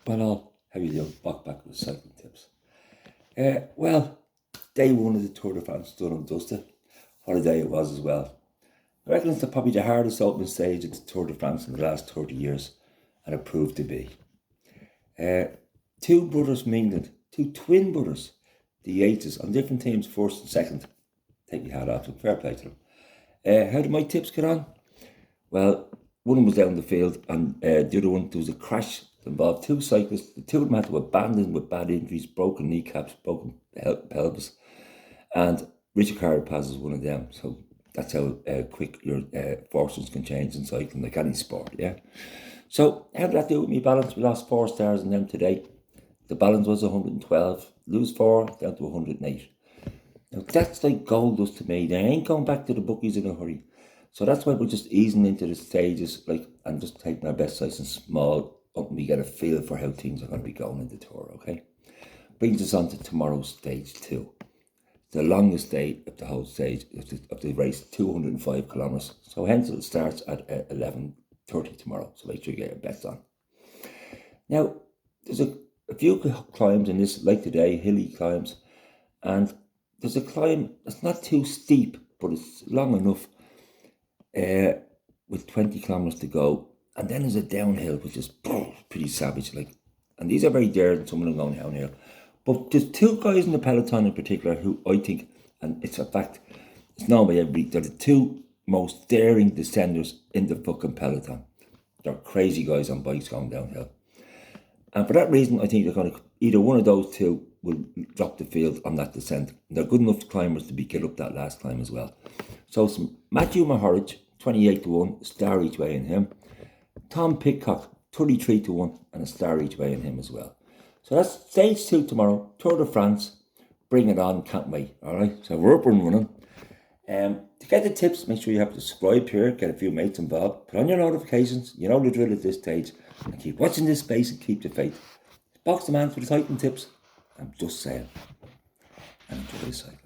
Well, how you doing? Back with cycling tips. Well, day one of the Tour de France done and dusted. What a day it was as well. I reckon it's probably the hardest opening stage of the Tour de France in the last 30 years, and it proved to be. Uh, Two brothers from England, two twin brothers, the Yateses, on different teams, first and second. Take your hat off to them, fair play to them. How did my tips get on? Well, one of them was down the field, and the other one, there was a crash that involved two cyclists. The two of them had to abandon with bad injuries, broken kneecaps, broken pelvis, and Richard Carapaz is one of them. So that's how quick your fortunes can change in cycling, like any sport, yeah? So how did that do with me balance? We lost 4 stars in them today. The balance was 112. Lose 4, down to 108. Now that's like gold dust to me. They ain't going back to the bookies in a hurry. So that's why we're just easing into the stages, like, and just taking our best size and small up, and we get a feel for how things are going to be going in the Tour, okay? Brings us on to tomorrow's stage 2. The longest day of the whole stage of the race, 205 kilometres. So hence it starts at 11:30 tomorrow. So make sure you get your bets on. Now, there's a few climbs in this, like today, hilly climbs. And there's a climb that's not too steep, but it's long enough with 20 kilometres to go. And then there's a downhill, which is pretty savage. And these are very daring, some of them going downhill. But there's two guys in the peloton in particular who I think, and it's a fact, it's known by everybody, they're the two most daring descenders in the fucking peloton. They're crazy guys on bikes going downhill. And for that reason, I think they're going to, either one of those two will drop the field on that descent. They're good enough climbers to be get up that last climb as well. So some Matthew Mahorich, 28-1, a star each way in him. Tom Pidcock, 33-1, and a star each way in him as well. So that's stage 2 tomorrow, Tour de France. Bring it on, can't wait. All right, so we're up and running. To get the tips, make sure you have to subscribe here, get a few mates involved, put on your notifications, you know the drill at this stage, and keep watching this space and keep the faith. Box the man for the cycling tips. I'm just saying, and enjoy the cycling.